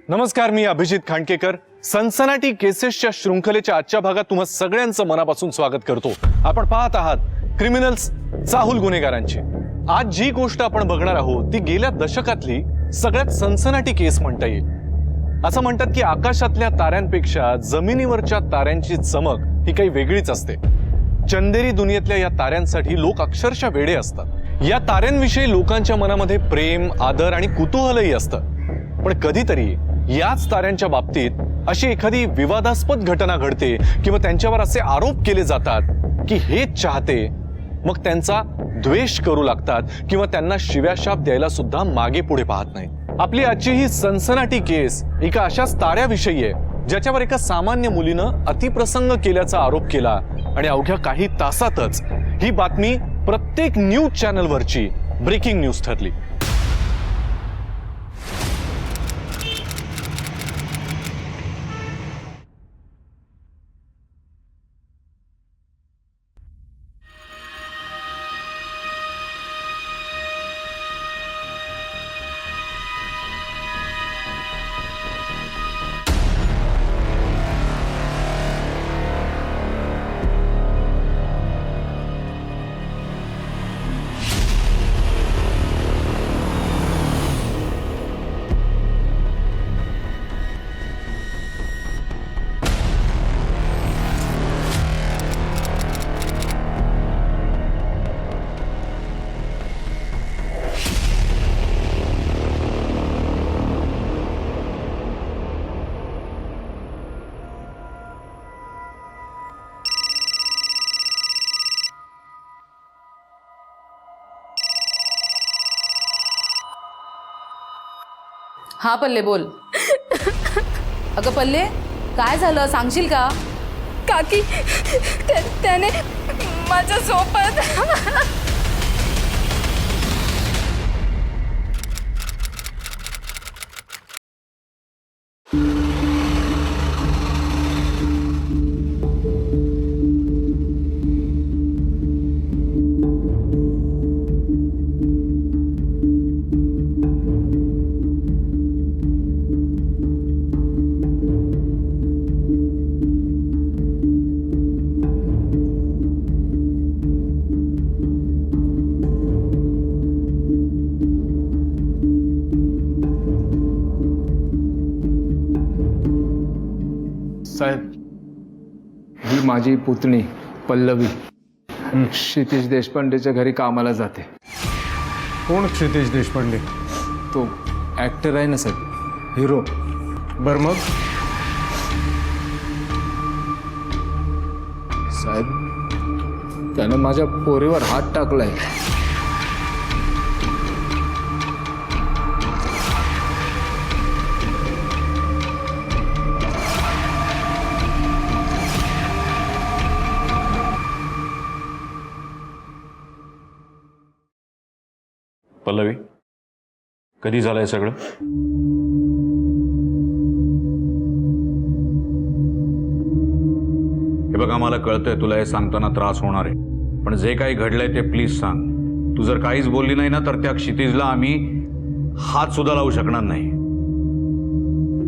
नमस्कार, मी अभिजित खांडकेकर. सनसनाटी केसेसच्या शृंखलेच्या आजच्या भागात तुम्हा सगळ्यांचं मनापासून स्वागत करतो. आपण पाहत आहात क्रिमिनल्स, चाहूल गुन्हेगारांची. आज जी गोष्ट आपण बघणार आहोत ती गेल्या दशकातली सगळ्यात सनसनाटी केस म्हणता येईल. असं म्हणतात की आकाशातल्या ताऱ्यांपेक्षा जमिनीवरच्या ताऱ्यांची चमक ही काही वेगळीच असते. चंदेरी दुनियेतल्या या ताऱ्यांसाठी लोक अक्षरशः वेडे असतात. या ताऱ्यांविषयी लोकांच्या मनामध्ये प्रेम, आदर आणि कुतूहलही असतं. पण कधीतरी याच ताऱ्यांच्या बाबतीत अशी एखादी विवादास्पद घटना घडते किंवा त्यांच्यावर असे आरोप केले जातात की हेच चाहते मग त्यांचा द्वेष करू लागतात किंवा त्यांना शिव्याशाप द्यायला सुद्धा मागे पुढे पाहत नाही. आपली आजची ही सनसनाटी केस एका अशाच ताऱ्याविषयी आहे ज्याच्यावर एका सामान्य मुलीनं अतिप्रसंग केल्याचा आरोप केला आणि अवघ्या काही तासातच ही बातमी प्रत्येक न्यूज चॅनलवरची ब्रेकिंग न्यूज ठरली. हा पल्ले बोल. अगं पल्ले, काय झालं सांगशील का? काकी त्याने माझ्या सोबत साहेब, ही माझी पुतणी पल्लवी क्षितिज देशपांडेच्या घरी कामाला जाते. कोण क्षितिज देशपांडे? तो ॲक्टर आहे ना साहेब, हिरो. बर मग साहेब, त्यानं माझ्या पोरीवर हात टाकलाय. पल्लवी, कधी झालंय सगळं? हे बघा, मला कळतंय तुला हे सांगताना त्रास होणार आहे, पण जे काही घडलंय ते प्लीज सांग. तू जर काहीच बोलली नाही ना तर त्या क्षितिजला आम्ही हात सुद्धा लावू शकणार नाही.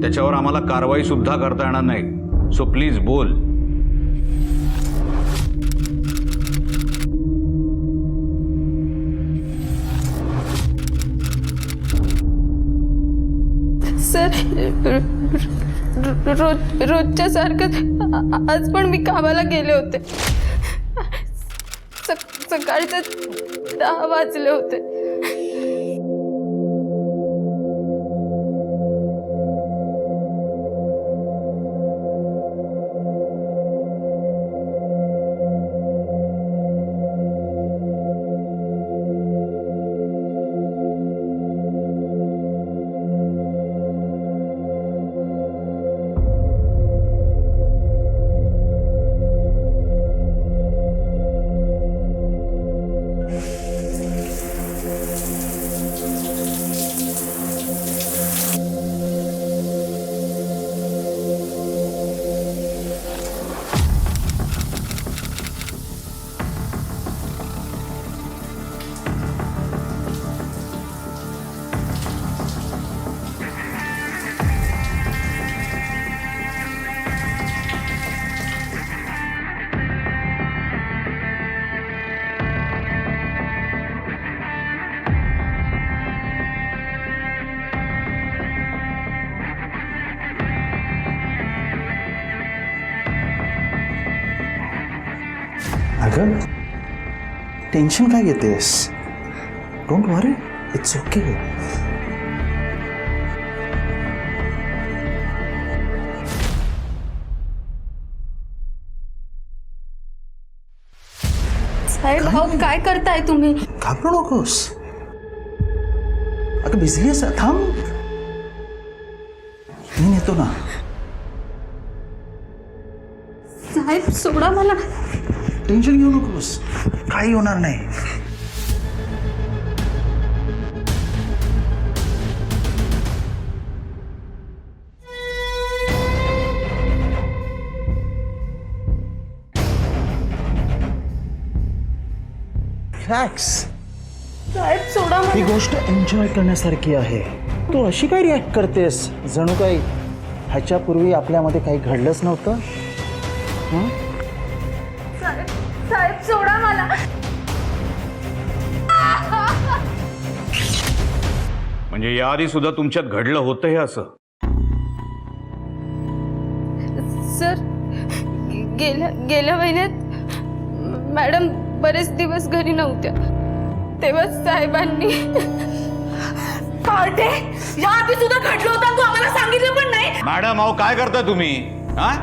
त्याच्यावर आम्हाला कारवाई सुद्धा करता येणार नाही. सो प्लीज बोल. सर, रोजच्या सारखं आज पण मी कामाला गेले होते. सकाळचे 10 वाजले होते. अगं टेन्शन काय घेतेस? Don't worry, it's okay. साहेब भाऊ काय करताय तुम्ही? घाबरू नकोस. अगं भिजली आहेस, थांब, मी नेतो ना. साहेब सोडा मला. टेन्शन घेऊ नकोस, काही होणार नाही. रिलॅक्स. साहेब सोडा मला. ही गोष्ट एन्जॉय करण्यासारखी आहे. तू अशी काय रिॲक्ट करतेस जणू काही ह्याच्यापूर्वी आपल्यामध्ये काही घडलंच नव्हतं. साहेब साहेब सोडा मला. म्हणजे याआधी सुद्धा तुमच्यात घडलं होतं हे असं? सर गेल्या महिन्यात मॅडम बरेच दिवस घरी नव्हत्या, तेव्हा साहेबांनी कार्टे याआधी सुद्धा घडलं होतं, तू आम्हाला सांगितलं पण नाही. मॅडम अहो काय करता तुम्ही? हा,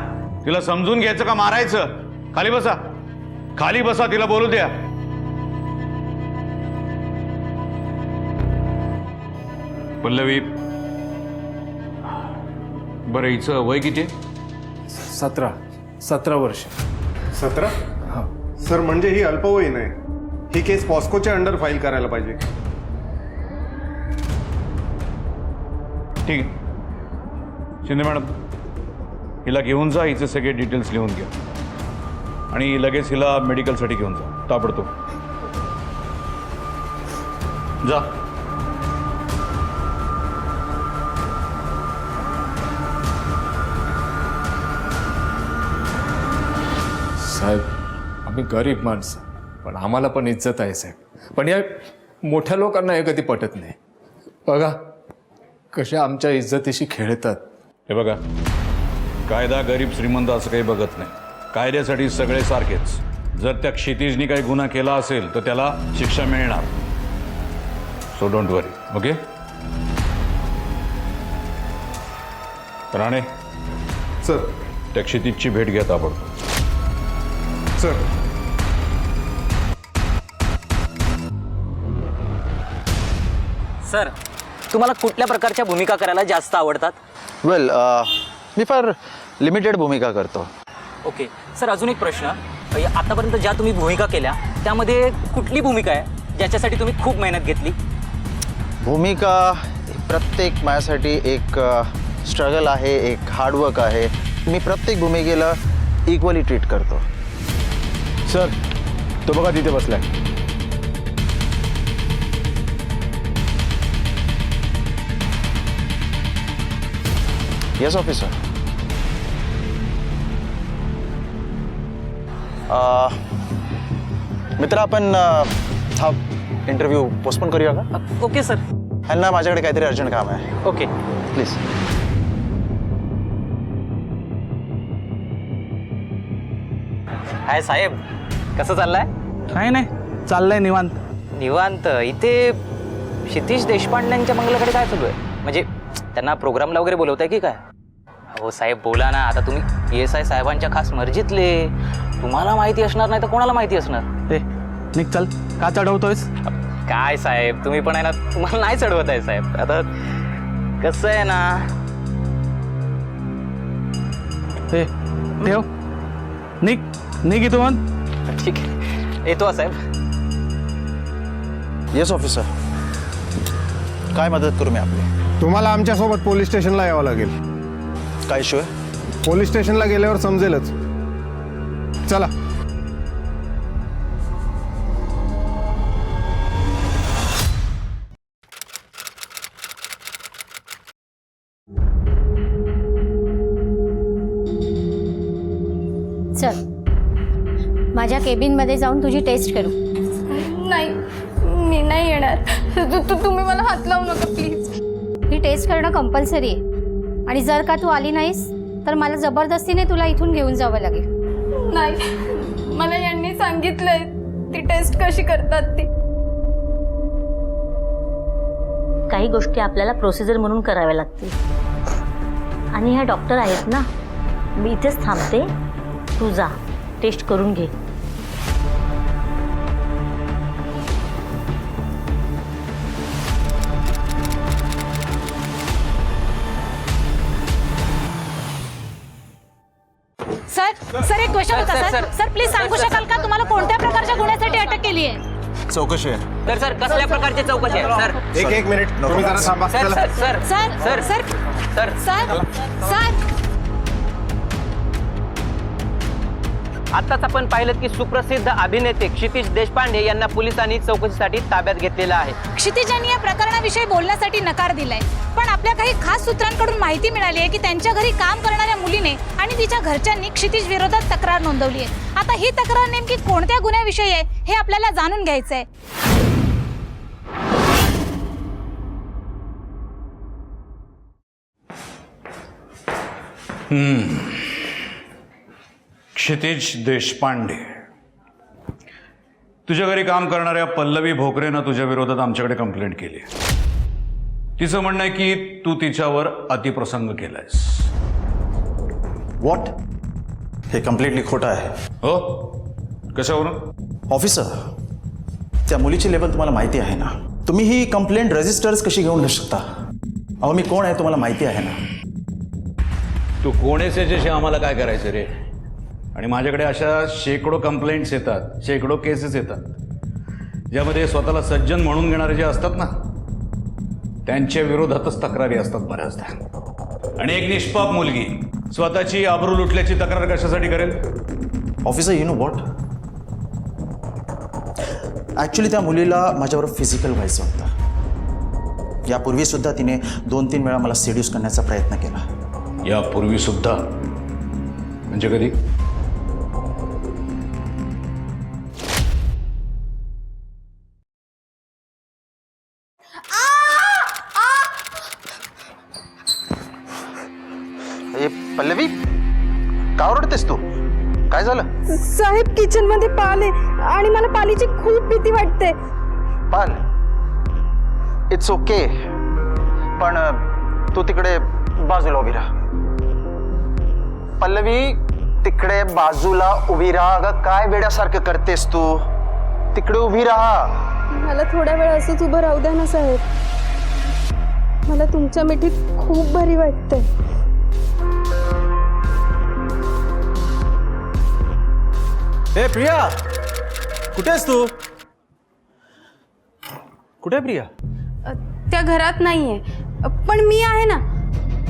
तिला समजून घ्यायचं का मारायचं? खाली बसा, खाली बसा, तिला बोलू द्या. पल्लवी, बरं हिचं वय किती आहे? 17 वर्ष. 17? सर म्हणजे ही अल्पवयीन आहे. ही केस पॉस्कोच्या अंडर फाईल करायला पाहिजे. ठीक आहे शिंदे मॅडम, हिला घेऊन जा, हिचे सगळे डिटेल्स लिहून घ्या आणि लगेच हिला मेडिकलसाठी घेऊन जा ताबडतोब. जा. साहेब आम्ही गरीब माणसं, पण आम्हाला पण इज्जत आहे साहेब. पण या मोठ्या लोकांना हे कधी पटत नाही. बघा कशा आमच्या इज्जतीशी खेळतात. हे बघा, कायदा गरीब श्रीमंत असं काही बघत नाही. कायद्यासाठी सगळे सारखेच. जर त्या क्षितिजनी काही गुन्हा केला असेल तर त्याला शिक्षा मिळणार. So don't worry. Okay Rane, sir. त्या क्षितिजची भेट घ्या ताबडतोब. सर. सर तुम्हाला कुठल्या प्रकारच्या भूमिका करायला जास्त आवडतात? वेल मी फार लिमिटेड भूमिका करतो. ओके सर, अजून एक प्रश्न. आतापर्यंत ज्या तुम्ही भूमिका केल्या त्यामध्ये कुठली भूमिका आहे ज्याच्यासाठी तुम्ही खूप मेहनत घेतली? भूमिका प्रत्येक माझ्यासाठी एक स्ट्रगल आहे, एक हार्डवर्क आहे. मी प्रत्येक भूमिकेला इक्वली ट्रीट करतो. सर तो बघा तिथे बसलाय. Yes officer. मित्र आपण हा इंटरव्ह्यू पोस्टपोन करूया का? Okay sir. ह्यांना माझ्याकडे काहीतरी अर्जंट काम आहे. Okay please. हाय साहेब, कसं चाललंय? काही नाही, चाललंय निवांत. निवांत. इथे क्षितिज देशपांडेंच्या बंगल्याकडे काय चालू आहे? म्हणजे त्यांना प्रोग्रामला वगैरे बोलवताय की काय? हो साहेब बोला ना, आता तुम्ही PSI साहेबांच्या खास मर्जीतले, तुम्हाला माहिती असणार नाही तर कोणाला माहिती असणार? ए निघ चल, का चढवतोयस? काय साहेब तुम्ही पण आहे ना, तुम्हाला नाही चढवत आहे साहेब. आता कसं आहे ना, ए ठेव, निघ निघ इथून. ठीक आहे येतो साहेब. Yes officer. काय मदत करू मी आपली? तुम्हाला आमच्यासोबत पोलीस स्टेशनला यावं लागेल. काय इश्यू आहे? पोलीस स्टेशनला गेल्यावर समजेलच. चला. चल माझ्या केबिनमध्ये जाऊन तुझी टेस्ट करू. नाही मी नाही येणार. तुम्ही मला हात लावू नका प्लीज. ही टेस्ट करणं कंपल्सरी आहे आणि जर का तू आली नाहीस तर मला जबरदस्तीने तुला इथून घेऊन जावं लागेल. नाही मला यांनी सांगितलंय ती टेस्ट कशी करतात ती. काही गोष्टी आपल्याला प्रोसिजर म्हणून कराव्या लागतील. आणि ह्या डॉक्टर आहेत ना, मी इथेच थांबते, तू जा टेस्ट करून घे. सर एक क्वेश्चन होता सर. सर प्लीज सांगू शकाल का तुम्हाला कोणत्या प्रकारच्या गुन्ह्यासाठी अटक केली आहे? चौकशी आहे. तर सर कसल्या प्रकारची चौकशी आहे सर? एक मिनिट तुम्ही जरा थांबा. सर चला. Sir sir sir sir sir sir sir sir आत्ताच आपण पाहिलं की सुप्रसिद्ध अभिनेते क्षितिज देशपांडे यांना पोलिसांनी चौकशीसाठी ताब्यात घेतलेलं आहे. क्षितिज यांनी या प्रकरणाविषयी बोलण्यासाठी नकार दिलाय, पण आपल्या काही खास सूत्रांकडून माहिती मिळाली आहे की त्यांच्या घरी काम करणाऱ्या मुलीने आणि तिच्या घरच्यांनी क्षितिज विरोधात तक्रार नोंदवली आहे. आता ही तक्रार नेमकी कोणत्या गुन्ह्याविषयी आहे हे आपल्याला जाणून घ्यायचं आहे. क्षितिज देशपांडे, तुझ्या घरी काम करणाऱ्या पल्लवी भोकरेनं तुझ्या विरोधात आमच्याकडे कंप्लेंट केली. तिचं म्हणणं आहे की तू तिच्यावर अतिप्रसंग केलायस. व्हॉट? हे कम्प्लिटली खोटं आहे. हो, कशावरून? ऑफिसर, त्या मुलीची लेवल तुम्हाला माहिती आहे ना. तुम्ही ही कंप्लेंट रजिस्टर्स कशी घेऊन शकता? अहो मी कोण आहे तुम्हाला माहिती आहे ना. तू कोण आहेस याच्याशी आम्हाला काय करायचं रे? आणि माझ्याकडे अशा शेकडो कंप्लेंट्स येतात, शेकडो केसेस येतात, ज्यामध्ये स्वतःला सज्जन म्हणून घेणारे जे असतात ना, त्यांच्या विरोधातच तक्रारी असतात बऱ्याचदा. आणि एक निष्पाप मुलगी स्वतःची आबरू लुटल्याची तक्रार कशासाठी करेल? Officer, you know what, actually त्या मुलीला माझ्यावर फिजिकल व्हायचं होतं. यापूर्वी सुद्धा तिने 2-3 वेळा मला सेड्यूस करण्याचा प्रयत्न केला. यापूर्वी सुद्धा? म्हणजे कधी? पल्लवी, का ओरडतेस तू? काय झालं? साहेब किचन मध्ये पाल आहे आणि मला पालीची खूप भीती वाटते. पाल, इट्स ओके, पण तू तिकडे बाजूला उभी राहा. पल्लवी, तिकडे बाजूला उभी राहा. अगं काय वेड्यासारखं करतेस तू? तिकडे उभी राहा. मला थोड्या वेळ असंच उभं राहू द्या ना साहेब. मला तुमच्या मिठीत खूप भारी वाटतंय. ए प्रिया, कुठे आहेस तू? कुठे आहे प्रिया? त्या घरात नाहीये, पण मी आहे ना.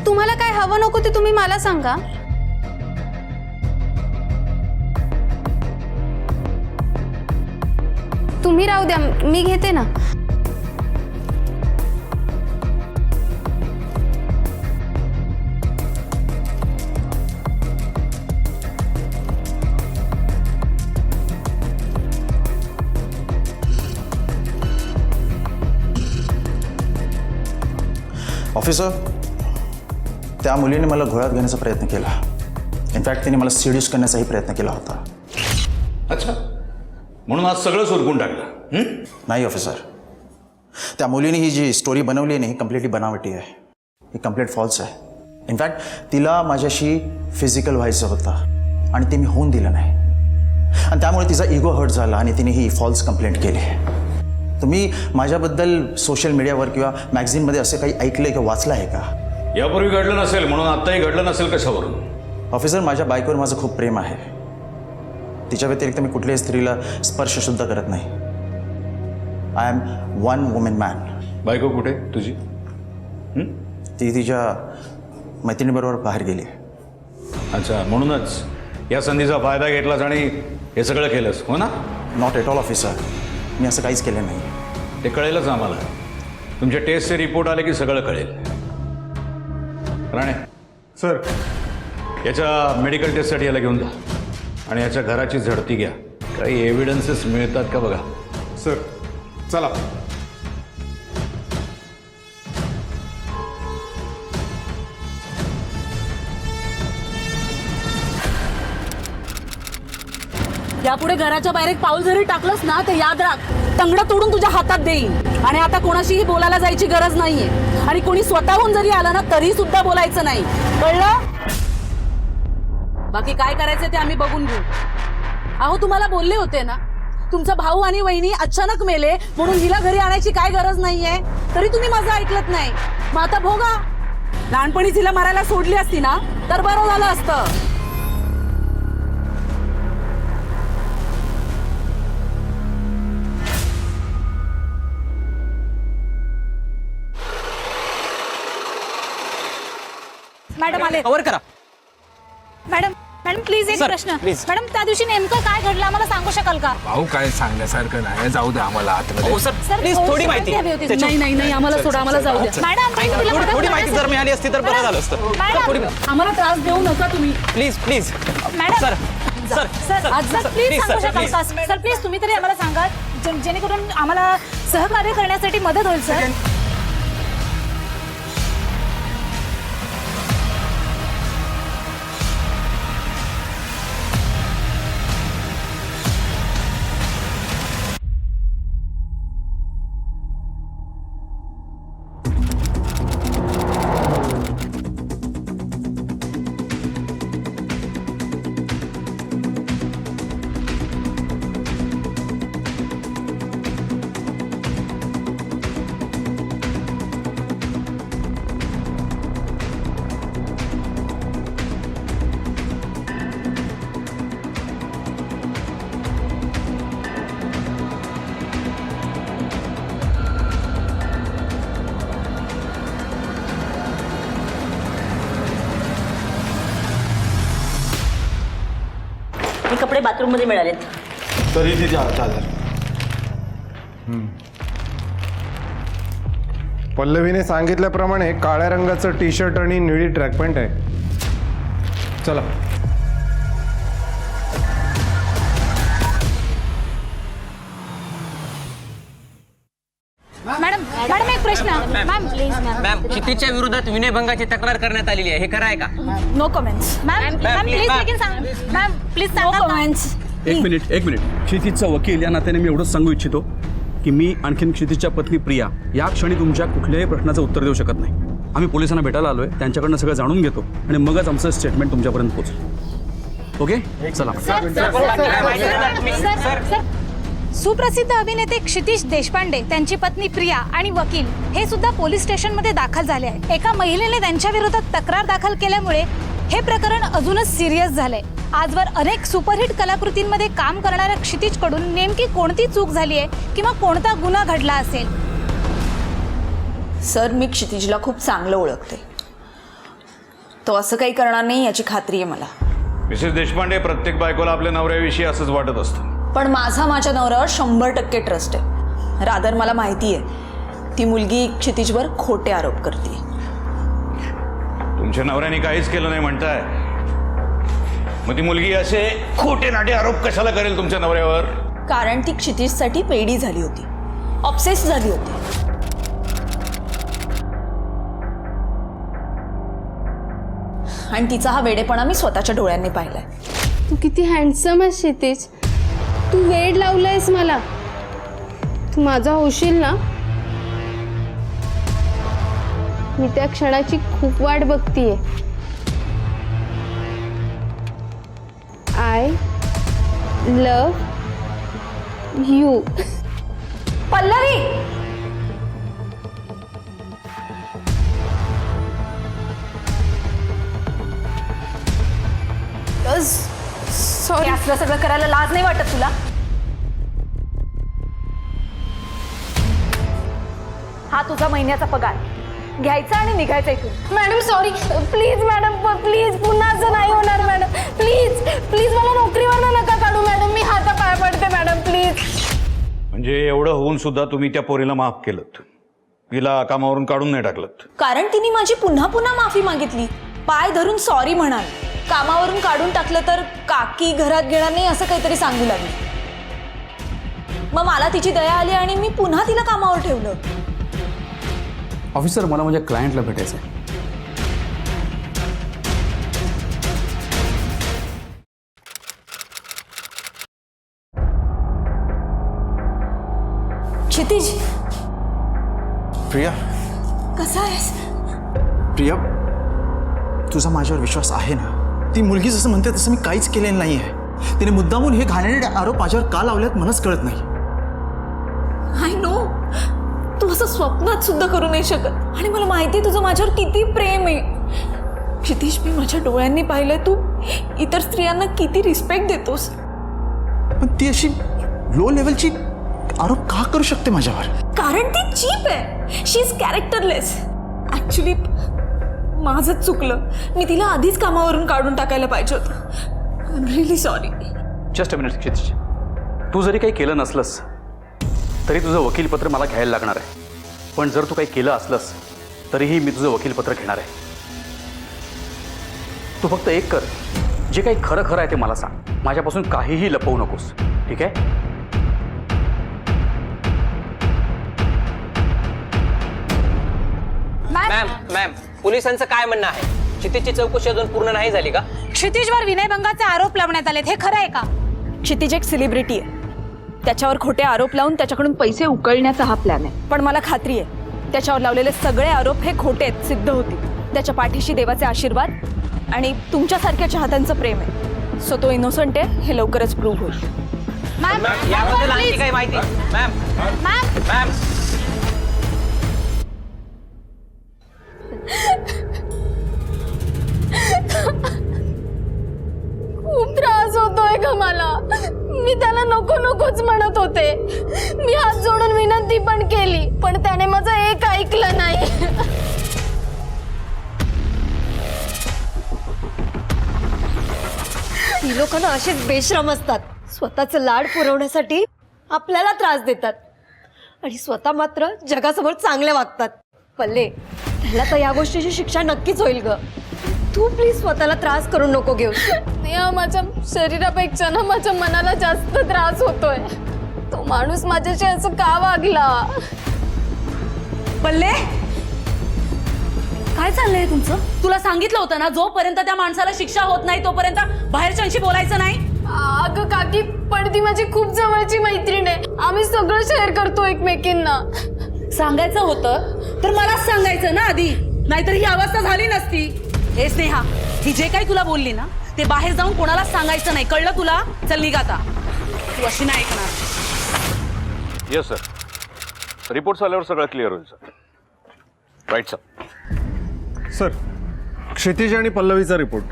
तुम्हाला काय हवं नको ते तुम्ही मला सांगा. तुम्ही राहू द्या, मी घेते ना. ऑफिसर, त्या मुलीने मला घोळ्यात घेण्याचा प्रयत्न केला. इनफॅक्ट तिने मला सिड्यूस करण्याचाही प्रयत्न केला होता. अच्छा, म्हणून आज सगळं सुरकून टाकलं? नाही ऑफिसर, त्या मुलीने ही जी स्टोरी बनवली आहे ना, ही कम्प्लिटली बनावटी आहे. ही कम्प्लीट फॉल्स आहे. इनफॅक्ट तिला माझ्याशी फिजिकल व्हायचं होतं आणि ते मी होऊन दिलं नाही. आणि त्यामुळे तिचा इगो हर्ट झाला आणि तिने ही फॉल्स कंप्लेंट केली. तुम्ही माझ्याबद्दल सोशल मीडियावर किंवा मॅगझिनमध्ये असं काही ऐकलंय किंवा वाचलं आहे का? यापूर्वी घडलं नसेल म्हणून आत्ताही घडलं नसेल कशावरून? ऑफिसर, माझ्या बायकोवर माझं खूप प्रेम आहे. तिच्या व्यतिरिक्त मी कुठल्याही स्त्रीला स्पर्शसुद्धा करत नाही. I am one woman man. बायको कुठे तुझी? ती तिच्या मैत्रिणीबरोबर बाहेर गेली. अच्छा, म्हणूनच या संधीचा फायदा घेतलास आणि हे सगळं केलंस, हो ना? नॉट एट ऑल ऑफिसर, मी असं काहीच केलं नाही. ते कळेलच आम्हाला. तुमच्या टेस्टचे रिपोर्ट आले की सगळं कळेल. राणे सर, याच्या मेडिकल टेस्टसाठी याला घेऊन जा आणि याच्या घराची झडती घ्या. काही एव्हिडन्सेस मिळतात का बघा. सर चला. यापुढे घराच्या बाहेर एक पाऊल जरी टाकलंस ना तर याद राख, तंगडा तोडून तुझ्या हातात देईन. आणि आता कोणाशीही बोलायला जायची गरज नाहीये. आणि कोणी स्वतःहून जरी आलं ना तरी सुद्धा बोलायचं नाही, कळलं? बाकी काय करायचं ते आम्ही बघून घेऊ. अहो तुम्हाला बोलले होते ना, तुमचा भाऊ आणि वहिनी अचानक मेले म्हणून हिला घरी आणायची काय गरज नाहीये, तरी तुम्ही माझं ऐकलत नाही. मग आता भोगा. लहानपणीच हिला मारायला सोडली असती ना तर बरं झालं असतं. मॅडम आले. कवर करा. मॅडम मॅडम प्लीज एक सर, प्रश्न. प्लीज. मॅडम त्या दिवशी नेमकं काय घडलं आम्हाला सांगू शकाल का? भाऊ काय सांगण्यासारखं नाही, जाऊ दे आम्हाला आतमध्ये. हो सर, सर, प्लीज थोडी थोडी माहिती माहिती हवी होती. त्याच्या- नाही नाही नाही, आम्हाला सोडा, आम्हाला जाऊ द्या. मॅडम ऐका, तुला मदत थोडी माहिती जर करण्यासाठी- मिळाली असती तर बरं झालं असतं. मॅडम. थोडी आम्हाला त्रास देऊ नका तुम्ही. Please please madam. Sir sir sir आज सर प्लीज please, सांगू sir, शकाल please. का? सर प्लीज तुम्ही तरी आम्हाला सांगा जेणेकरून आम्हाला सहकार्य करण्यासाठी मदत होईल सर. हे कपडे बाथरूममध्ये मिळालेत. तरी तिथे हात आला. पल्लवीने सांगितल्याप्रमाणे काळ्या रंगाचं टी शर्ट आणि निळी ट्रॅक पॅन्ट आहे. चला. मॅडम मॅडम एक प्रश्न. मॅम प्लीज मॅम, क्षितिजच्या विरोधात विनयभंगाची तक्रार करण्यात आलेली आहे, हे खरं आहे का? No comments. मॅम प्लीज लेकिन सांग मॅम प्लीज नो सांगा. कमेंट्स. एक मिनिट. क्षितिजचा वकील या नात्याने मी एवढंच सांगू इच्छितो की मी आणखीन क्षितिजच्या पत्नी प्रिया या क्षणी तुमच्या कुठल्याही प्रश्नाचं उत्तर देऊ शकत नाही. आम्ही पोलिसांना भेटायला आलोय, त्यांच्याकडनं सगळं जाणून घेतो आणि मगच आमचं स्टेटमेंट तुमच्यापर्यंत पोहोचेल. ओके, चला. सर सुप्रसिद्ध अभिनेते क्षितिज देशपांडे, त्यांची पत्नी प्रिया आणि वकील हे सुद्धा पोलीस स्टेशनमध्ये दाखल झाले आहेत. एका महिलेने त्यांच्या विरोधात तक्रार दाखल केल्यामुळे हे प्रकरण अजूनच सिरियस झालंय. आजवर अनेक सुपरहिट कलाकृतींमध्ये काम करणाऱ्या क्षितिजकडून नेमकी कोणती चूक झाली आहे किंवा कोणता गुन्हा घडला असेल? सर, मी क्षितिजला खूप चांगलं ओळखते. तो असं काही करणार नाही याची खात्री आहे मला. मिसेस देशपांडे, प्रत्येक बायकोला आपल्या नवऱ्याविषयी असंच वाटत असतं. पण माझ्या नवऱ्यावर 100% ट्रस्ट आहे. रादर मला माहिती आहे ती मुलगी क्षितिजवर खोटे आरोप करते. तुमच्या नवऱ्याने काहीच केलं नाही म्हणताय, मग ती मुलगी असे खोटे नाटे आरोप कशाला करेल तुमच्या नवऱ्यावर? कारण ती क्षितिजसाठी पेडी झाली होती, ऑब्सेस झाली होती. आणि तिचा हा वेडेपणा मी स्वतःच्या डोळ्यांनी पाहिलाय. तू किती हँडसम आहेस क्षितिज. तू वेड लावलायस मला. तू माझा होशील ना? मी त्या क्षणाची खूप वाट बघतीये. I love you. Pallavi, sorry. असलं सगळं करायला लाज नाही वाटत तुला? हा तुझा महिन्याचा पगार घ्यायचा आणि निघायचा इथून. Madam sorry. Please madam, please पुन्हा असं नाही होणार मॅडम. प्लीज प्लीज मला नोकरीवर नका काढू मॅडम. मी हाता पाय पडते मॅडम, प्लीज. म्हणजे एवढं होऊन सुद्धा तुम्ही त्या पोरीला माफ केलं, तिला कामावरून काढून नाही टाकलं? कारण तिने माझी पुन्हा पुन्हा माफी मागितली, पाय धरून सॉरी म्हणाल. कामावरून काढून टाकलं तर काकी घरात घेणार नाही असं काहीतरी सांगू लागली. मग मला तिची दया आली आणि मी पुन्हा तिला कामावर ठेवलं. ऑफिसर, मला माझ्या क्लायंटला भेटायचं आहे. क्षितिज प्रिया कसा आहेस? प्रिया तुझा माझ्यावर विश्वास आहे ना? ती मुलगी जसं म्हणते तसं मी काहीच केलेलं नाही आहे. तिने मुद्दामून हे घाणेरडे आरोप माझ्यावर का लावल्यात मलाच कळत नाही. आय नो तू असं स्वप्नात सुद्धा करू नाही शकत आणि मला माहिती आहे तुझं माझ्यावर किती प्रेम आहे. क्षितिज मी माझ्या डोळ्यांनी पाहिलंय तू इतर स्त्रियांना किती रिस्पेक्ट देतोस. पण ती अशी लो लेवलची आरोप का करू शकते माझ्यावर? कारण ती चीप आहे. शी इज कॅरेक्टरलेस. ऍक्च्युली माझंच चुकलं. मी तिला आधीच कामावरून काढून टाकायला पाहिजे होतं. I am really sorry. Just a minute Kshitij, तू जरी काही केलं नसलंस तरी तुझं वकीलपत्र मला घ्यायला लागणार आहे. पण जर तू काही केलं असलंस तरीही मी तुझं वकीलपत्र घेणार आहे. तू फक्त एक कर, जे काही खरं खरं आहे ते मला सांग. माझ्यापासून काहीही लपवू नकोस, ठीक आहे? मॅम पोलिसांचं काय म्हणणं आहे? क्षितिजची चौकशी अजून पूर्ण नाही झाली का? क्षितिजवर विनयभंगाचे आरोप लावण्यात आलेत, हे खरं आहे का? क्षितिज एक सेलिब्रिटी आहे. त्याच्यावर खोटे आरोप लावून त्याच्याकडून पैसे उकळण्याचा हा प्लॅन आहे. पण मला खात्री आहे त्याच्यावर लावलेले सगळे आरोप हे खोटे आहेत, सिद्ध होतील. त्याच्या पाठीशी देवाचे आशीर्वाद आणि तुमच्यासारख्या चाहत्यांचं प्रेम आहे. सो तो इनोसंट आहे हे लवकरच प्रूव्ह होईल. मॅम याबद्दल आणखी काही माहिती? मॅम मॅम मॅम खूप त्रास होतोय ग मला. मी त्याला नको नकोच म्हणत होते. मी हात जोडून विनंती पण केली पण त्याने माझं एक ऐकलं नाही. ही लोक ना असेच बेशरम असतात. स्वतःचं लाड पुरवण्यासाठी आपल्याला त्रास देतात आणि स्वतः मात्र जगासमोर चांगले वागतात. पल्ले त्याला तर या गोष्टीची शिक्षा नक्कीच होईल ग. तू प्लीज स्वतःला त्रास करून नको घेऊ. माझ्या शरीरापेक्षा ना माझ्या मनाला जास्त त्रास होतोय. तो माणूस माझ्याशी असं का वागला? पल्ले काय चाललंय तुमचं? तुला सांगितलं होतं ना जोपर्यंत त्या माणसाला शिक्षा होत नाही तोपर्यंत बाहेरच्यांशी बोलायचं नाही. अगं काकी पण ती माझी खूप जवळची मैत्रीण आहे. आम्ही सगळं शेअर करतो एकमेकींना. सांगायचं होतं तर मलाच सांगायचं ना आधी, नाहीतर ही अवस्था झाली नसती. हे स्नेहा, ही जे काही तुला बोलली ना ते बाहेर जाऊन कोणालाच सांगायचं नाही, कळलं तुला? चल निघ आता, तू अशी नाही ऐकणार. येस सर, रिपोर्ट्स आल्यावर सगळं क्लिअर होईल sir. Right sir. Sir Kshitij आणि पल्लवीचा रिपोर्ट.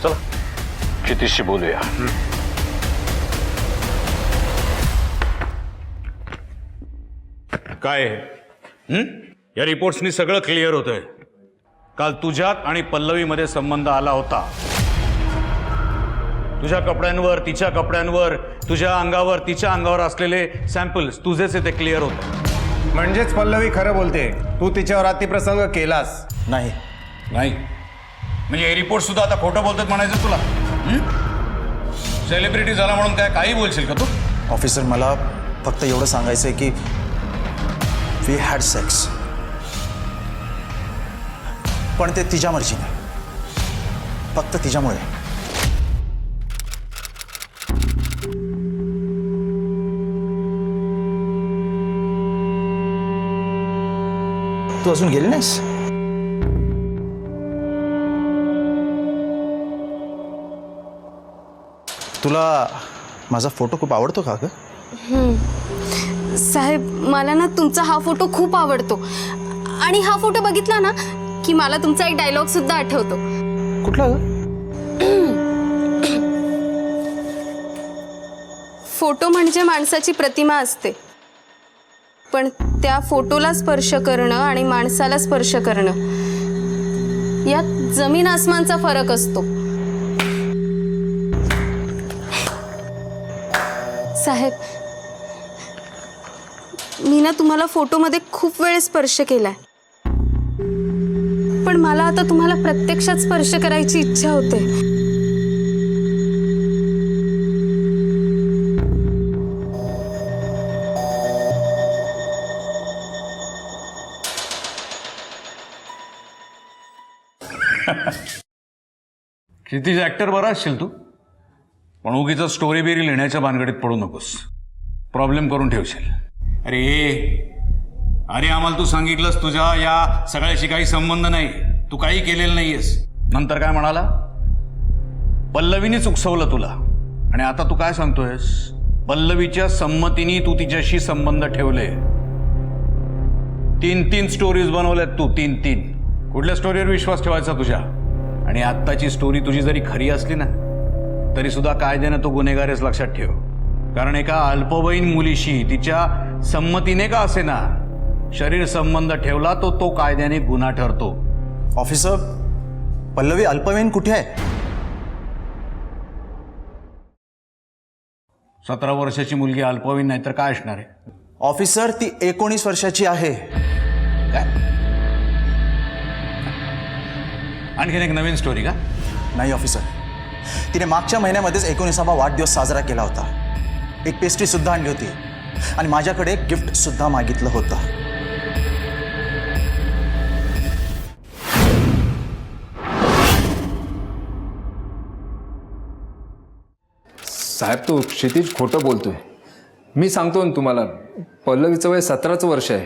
चला क्षितिजशी बोलूया. काय या रिपोर्ट्सनी सगळं क्लिअर होतंय. काल तुझ्यात आणि पल्लवीमध्ये संबंध आला होता. तुझ्या कपड्यांवर, तिच्या कपड्यांवर, तुझ्या अंगावर, तिच्या अंगावर असलेले सॅम्पल्स तुझेच ते क्लिअर होते. म्हणजेच पल्लवी खरं बोलते, तू तिच्यावर अतिप्रसंग केलास? नाही. नाही म्हणजे हे रिपोर्ट सुद्धा आता खोटं बोलतात म्हणायचं तुला? सेलिब्रिटी झाला म्हणून काही बोलशील का तू? ऑफिसर मला फक्त एवढं सांगायचं आहे की वी हॅड सेक्स, पण ते तिच्या मर्जीने, फक्त तिच्यामुळे. तू अजून गेली नाहीस? तुला माझा फोटो खूप आवडतो का ग? साहेब मला ना तुमचा हा फोटो खूप आवडतो आणि हा फोटो बघितला ना की मला तुमचा एक डायलॉग सुद्धा आठवतो. कुठला ग? फोटो म्हणजे माणसाची प्रतिमा असते, पण त्या फोटोला स्पर्श करणं आणि माणसाला स्पर्श करणं यात जमीन आसमानचा फरक असतो. साहेब मी ना तुम्हाला फोटोमध्ये खूप वेळ स्पर्श केलाय, पण मला आता तुम्हाला प्रत्यक्षात स्पर्श करायची इच्छा होते. क्षितिज ऍक्टर बरा असशील तू, पण उगीच स्टोरी बिरी लिहिण्याच्या भानगडीत पडू नकोस. प्रॉब्लेम करून ठेवशील. अरे आम्हाला तू सांगितलंस तुझ्या या सगळ्याशी काही संबंध नाही, तू काही केलेलं नाहीयेस. नंतर काय म्हणाला? पल्लवीनेच उकसवलं तुला. आणि आता तू काय सांगतोयस? पल्लवीच्या संमतीने तू तिच्याशी संबंध ठेवले. 3 स्टोरीज बनवल्यात तू, 3. कुठल्या स्टोरीवर विश्वास ठेवायचा तुझ्या? आणि आत्ताची स्टोरी तुझी जरी खरी असली ना तरी सुद्धा कायद्यानं तो गुन्हेगारच, लक्षात ठेव. कारण एका अल्पवयीन मुलीशी तिच्या संमतीने का असे ना शरीर संबंध ठेवला तो कायद्याने गुन्हा ठरतो. ऑफिसर, पल्लवी अल्पवयीन कुठे आहे? 17 वर्षाची मुलगी अल्पवयीन नाही तर काय असणार आहे? ऑफिसर, ती 19 वर्षाची आहे. काय? आणखीन एक नवीन स्टोरी का? नाही ऑफिसर, तिने मागच्या महिन्यामध्येच 19वा वाढदिवस साजरा केला होता. एक पेस्ट्री सुद्धा आणली होती आणि माझ्याकडे एक गिफ्ट सुद्धा मागितलं होतं. साहेब, तो क्षितिज खोटं बोलतोय. मी सांगतो ना तुम्हाला, पल्लवीचं वय 17चं वर्ष आहे.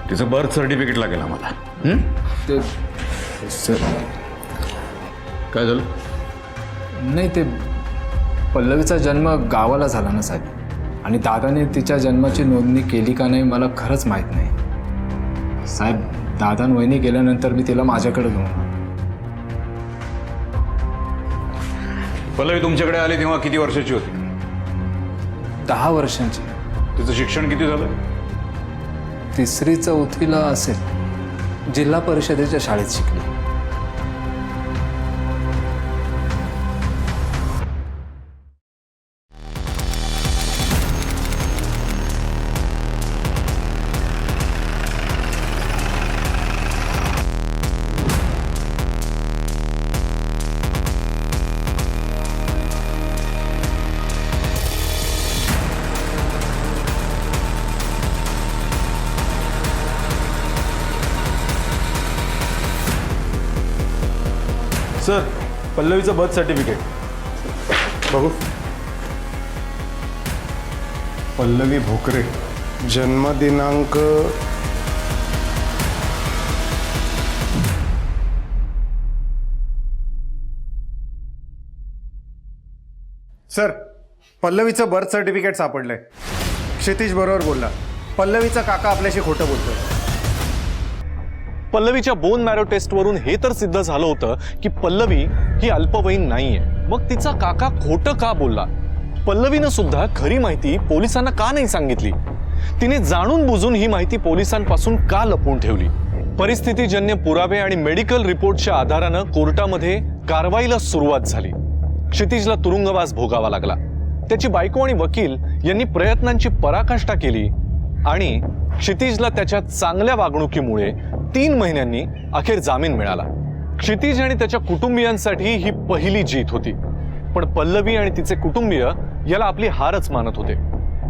तिचं बर्थ सर्टिफिकेट लागेल आम्हाला. ते सर, काय झालं? नाही, ते पल्लवीचा जन्म गावाला झाला ना साहेब, आणि दादाने तिच्या जन्माची नोंदणी केली का नाही मला खरंच माहीत नाही. साहेब, दादा आणि वहिनी गेल्यानंतर मी तिला माझ्याकडे घेऊन आलो. पल्लवी तुमच्याकडे आली तेव्हा किती वर्षाची होती? 10 वर्षांची. तिचं शिक्षण किती झालं? 3री-4थीला असेल. जिल्हा परिषदेच्या शाळेत शिकली. सर, पल्लवीचं बर्थ सर्टिफिकेट बघू. पल्लवी भोकरे, जन्मदिनांक सर, पल्लवीचं बर्थ सर्टिफिकेट सापडलंय. क्षितिज बरोबर बोलला. पल्लवीचा काका आपल्याशी खोटं बोलतोय. पल्लवीच्या बोन मॅरो टेस्टवरून हे तर सिद्ध झालं होतं की पल्लवी ही अल्पवयीन नाहीये. मग तिचा काका खोटं का बोलला? पल्लवीनं सुद्धा खरी माहिती पोलिसांना का नाही सांगितली? तिने जाणून बुजून ही माहिती पोलिसांपासून का लपवून ठेवली? परिस्थितीजन्य पुरावे आणि मेडिकल रिपोर्टच्या आधारानं कोर्टामध्ये कारवाईला सुरुवात झाली. क्षितिजला तुरुंगवास भोगावा लागला. त्याची बायको आणि वकील यांनी प्रयत्नांची पराकाष्ठा केली आणि क्षितिजला त्याच्या चांगल्या वागणुकीमुळे 3 महिन्यांनी अखेर जामीन मिळाला. क्षितिज आणि त्याच्या कुटुंबियांसाठी ही पहिली जीत होती. पण पल्लवी आणि तिचे कुटुंबीय याला आपली हारच मानत होते.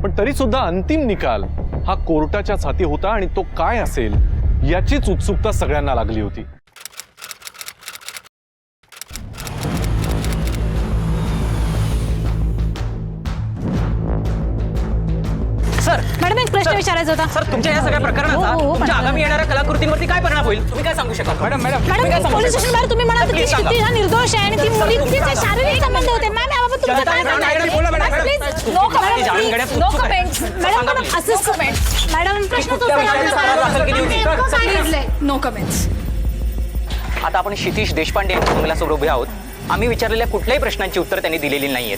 पण तरी सुद्धा अंतिम निकाल हा कोर्टाच्याच हाती होता आणि तो काय असेल याचीच उत्सुकता सगळ्यांना लागली होती. सर, मॅडम, एक प्रश्न विचारायचा होता. सर, तुमच्या या सगळ्या प्रकरणाचा हो, तुमच्या पण- आगामी येणाऱ्या कलाकृतींवरती काय परिणाम होईल तुम्ही काय सांगू शकाल? मॅडम मॅडम, पोलीस स्टेशन बाहेर तुम्ही म्हणाल की Please सांगा. क्षितिज हा निर्दोष आहे आणि ती मुली तिचे शारीरिक संबंध होते. मॅम, याबाबत तुमचं काय मॅडम, म्हणणं आहे? बोला, madam, Please, madam. no comment, ती जाणून please, घेण्यात no उत्सुक आहे. comment. मॅडम, सांगा, पण असंच मॅडम, प्रश्न तो कुठल्या विषयाची तक्रार दाखल केली होती? No comments. आता आपण क्षितिज देशपांडे यांच्या बंगल्यासमोर उभे आहोत. आम्ही विचारलेल्या कुठल्याही प्रश्नांची उत्तर त्यांनी दिलेली नाहीयेत.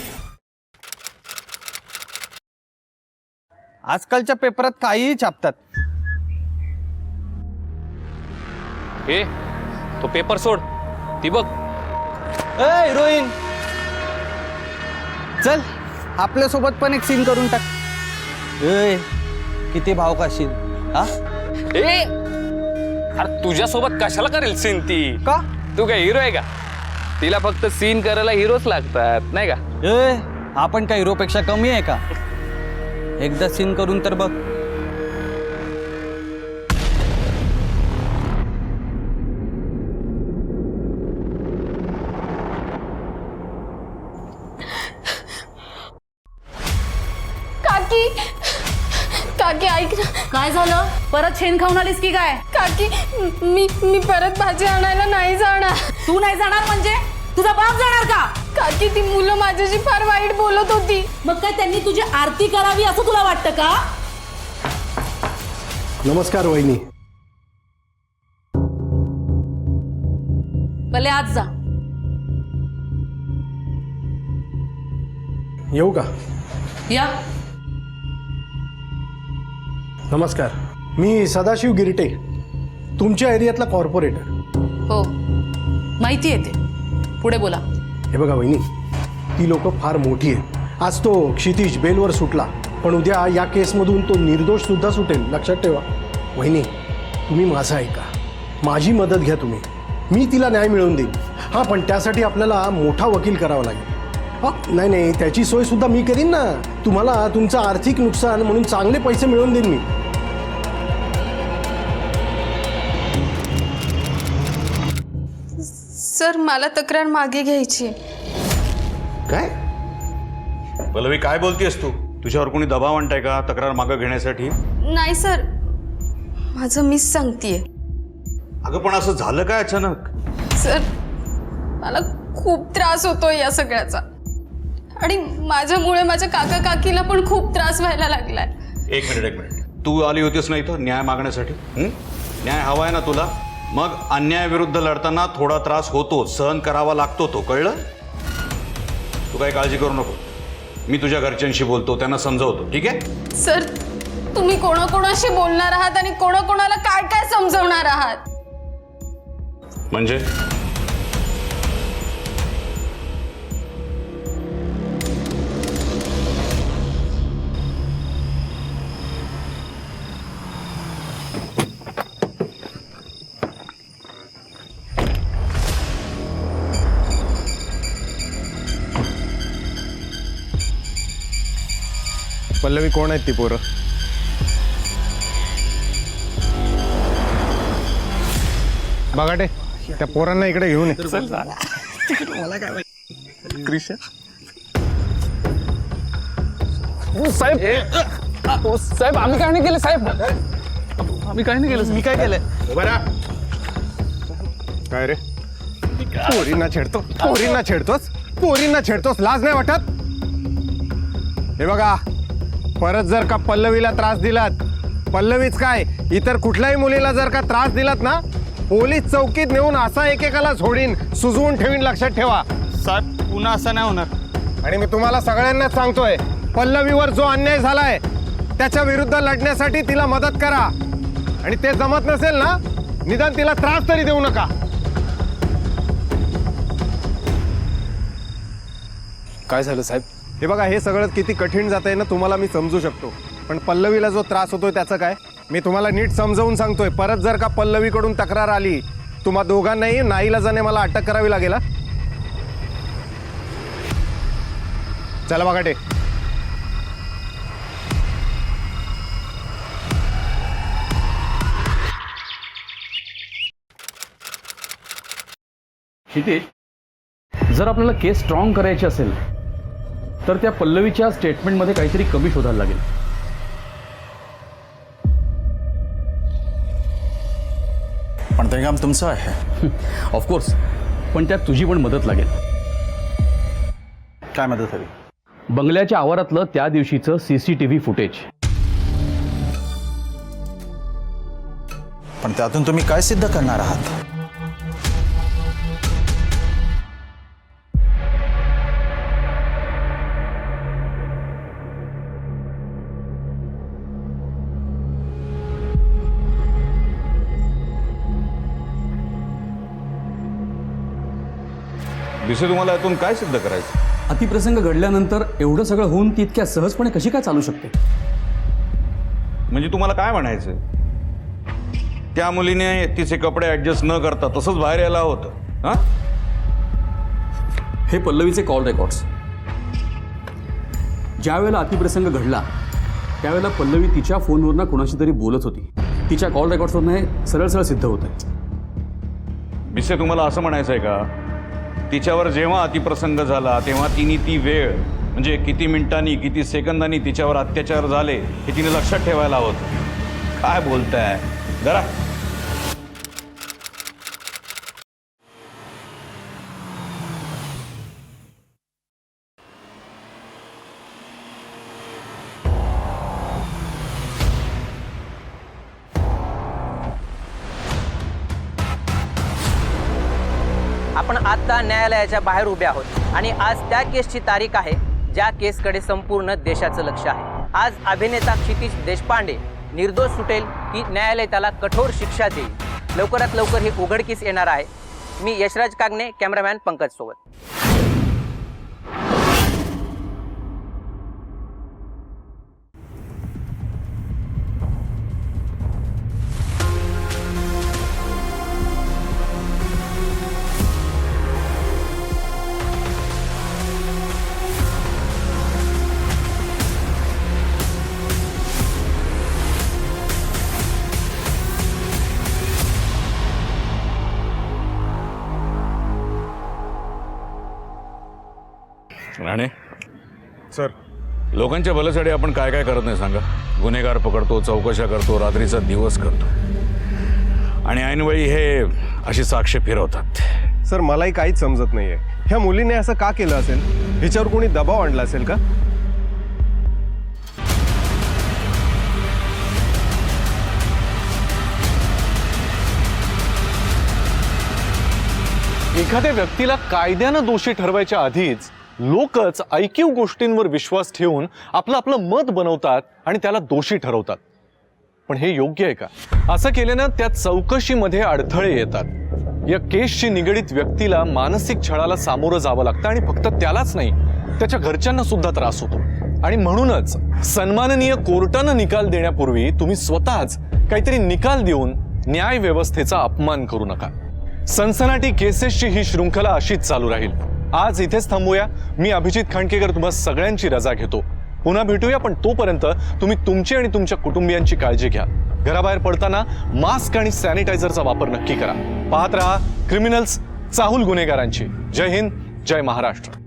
आजकालच्या पेपरात काहीही छापतात. हे तो पेपर सोड, ती बघ. हिरोईन, चल आपल्यासोबत पण एक सीन करून टाक. किती भाव खाशील? हा, अरे तुझ्यासोबत कशाला करेल सीन ती? का? तू काय हिरो आहे का? तिला फक्त सीन करायला हिरोच लागतात नाही का? आपण काय हिरोपेक्षा कमी आहे का? एकदा सीन करून तर बघ. काय झालं? परत शेण खाऊन आलीस की काय? काकी मी परत भाजी आणायला नाही जाणार. तू नाही जाणार म्हणजे तुझा बाप जाणार का? काकी ती मुलं माझ्याशी फार वाईट बोलत होती. मग काय त्यांनी तुझी आरती करावी असं तुला वाटतं का? नमस्कार वहिनी. भले आज जा. येऊ का? या. नमस्कार, मी सदाशिव गिरटे, तुमच्या एरियातला कॉर्पोरेटर. हो माहिती आहे ते. पुढे बोला. हे बघा वहिनी, ती लोक फार मोठी आहेत. आज तो क्षितिज बेलवर सुटला, पण उद्या या केसमधून तो निर्दोष सुद्धा सुटेल, लक्षात ठेवा. वहिनी, तुम्ही माझं ऐका, माझी मदत घ्या तुम्ही. मी तिला न्याय मिळवून देईन. हां, पण त्यासाठी आपल्याला मोठा वकील करावा लागेल. नाही नाही, त्याची सोय सुद्धा मी करीन ना. तुम्हाला तुमचं आर्थिक नुकसान म्हणून चांगले पैसे मिळवून देईन मी. सर मला तक्रार मागे घ्यायची. काय पल्लवी, काय बोलतेस तू? तुझ्यावर कोणी दबाव आणताय का तक्रार मागं घेण्यासाठी? नाही सर, माझं मीच सांगतेय. अगं पण असं झालं काय अचानक? सर मला खूप त्रास होतोय या सगळ्याचा, आणि माझ्यामुळे माझ्या काका काकीला पण खूप त्रास व्हायला लागलाय. एक मिनिट, तू आली होतीस ना इथं न्याय मागण्यासाठी? न्याय हवा आहे ना तुला? मग अन्यायाविरुद्ध लढताना थोडा त्रास होतो, सहन करावा लागतो, तो कळलं? तू काही काळजी करू नको, मी तुझ्या घरच्यांशी बोलतो, त्यांना समजवतो, ठीक आहे? सर तुम्ही कोणाकोणाशी बोलणार आहात आणि कोणाकोणाला काय काय समजवणार आहात? म्हणजे पल्लवी, कोण आहेत ती पोरं? बघाटे, त्या पोरांना इकडे घेऊन ये. मला काय माहिती. क्रिशा साहेब आम्ही काय नाही केलं साहेब. आम्ही काय नाही केलं. मी काय केलंय? काय रे, पोरींना छेडतोस, लाज नाही वाटत? हे बघा, परत जर का पल्लवीला त्रास दिलात, पल्लवीच काय इतर कुठल्याही मुलीला जर का त्रास दिलात ना, पोलीस चौकीत नेऊन असा एकेकाला सोडीन, सुजवून ठेवीन, लक्षात ठेवा. साहेब पुन्हा असं नाही होणार. आणि मी तुम्हाला सगळ्यांनाच सांगतोय, पल्लवीवर जो अन्याय झालाय त्याच्या विरुद्ध लढण्यासाठी तिला मदत करा. आणि ते जमत नसेल ना, निदान तिला त्रास तरी देऊ नका. काय झालं साहेब? हे बघा, हे सगळं किती कठीण जातंय ना, तुम्हाला मी समजू शकतो, पण पल्लवीला जो त्रास होतोय त्याचं काय? मी तुम्हाला नीट समजावून सांगतोय, परत जर का पल्लवीकडून तक्रार आली, तुम्हा दोघांनाही नाईलाजाने मला अटक करावी लागेल. चला बघाटे. क्षितिज, जर आपल्याला केस स्ट्रॉंग करायची असेल तर त्या पल्लवीच्या स्टेटमेंटमध्ये काहीतरी कमी शोधायला लागेल. पण ते काम तुमचं आहे. ऑफकोर्स, पण त्यात तुझी पण मदत लागेल. काय मदत हवी? बंगल्याच्या आवारातलं त्या दिवशीचं CCTV फुटेज. पण त्यातून तुम्ही काय सिद्ध करणार आहात? दिसे तुम्हाला यातून काय सिद्ध करायचं? अतिप्रसंग घडल्यानंतर एवढं सगळं होऊन ती इतक्या सहजपणे कशी काय चालू शकते? म्हणजे तुम्हाला काय म्हणायचं? त्या मुलीने तिचे कपडे ऍडजस्ट न करता तसंच बाहेर यायला होतं? हा, हे पल्लवीचे कॉल रेकॉर्ड्स. ज्या वेळेला अतिप्रसंग घडला त्यावेळेला पल्लवी तिच्या फोनवरनं कोणाशी तरी बोलत होती. तिच्या कॉल रेकॉर्ड्सवरनं हे सरळ सरळ सिद्ध होत आहे. बिसे, तुम्हाला असं म्हणायचं आहे का तिच्यावर जेव्हा अतिप्रसंग झाला तेव्हा तिने ती वेळ, म्हणजे किती मिनिटांनी किती सेकंदांनी तिच्यावर अत्याचार झाले हे तिने लक्षात ठेवायला हवं? काय बोलताय जरा आपण आता न्यायालयाच्या बाहेर उभे आहोत आणि आज त्या केसची तारीख आहे ज्या केसकडे संपूर्ण देशाचं लक्ष आहे. आज अभिनेता क्षितिज देशपांडे निर्दोष सुटेल की न्यायालय त्याला कठोर शिक्षा देईल. लवकरात लवकर हे उघडकीस येणार आहे. मी यशराज कागणे, कॅमेरामॅन पंकज सोबत. राणे सर, लोकांच्या भल्यासाठी आपण काय काय करत नाही सांगा. गुन्हेगार पकडतो, चौकशा करतो, रात्रीचा दिवस करतो आणि ऐनवेळी हे अशी साक्ष फिरवतात. सर मलाही काहीच समजत नाहीये. ह्या मुलीने असं का केलं असेल? हिच्यावर कोणी दबाव आणला असेल का? एखाद्या व्यक्तीला कायद्यानं दोषी ठरवायच्या आधीच लोकच ऐकीव गोष्टींवर विश्वास ठेवून आपलं मत बनवतात आणि त्याला दोषी ठरवतात. पण हे योग्य आहे का? असं केल्यानं त्या चौकशीमध्ये अडथळे येतात. या केसशी निगडीत व्यक्तीला मानसिक छळाला सामोरं जावं लागतं आणि फक्त त्यालाच नाही, त्याच्या घरच्यांना सुद्धा त्रास होतो. आणि म्हणूनच सन्माननीय कोर्टानं निकाल देण्यापूर्वी तुम्ही स्वतःच काहीतरी निकाल देऊन न्याय व्यवस्थेचा अपमान करू नका. सनसनाटी केसेसची ही शृंखला अशीच चालू राहील. आज इथेच थांबूया. मी अभिजित खांडकेकर तुम्हा सगळ्यांची रजा घेतो. पुन्हा भेटूया, पण तोपर्यंत तुम्ही तुमची आणि तुमच्या कुटुंबियांची काळजी घ्या. घराबाहेर पडताना मास्क आणि सॅनिटायझरचा वापर नक्की करा. पाहत रहा क्रिमिनल्स, चाहूल गुन्हेगारांची. जय हिंद, जय महाराष्ट्र.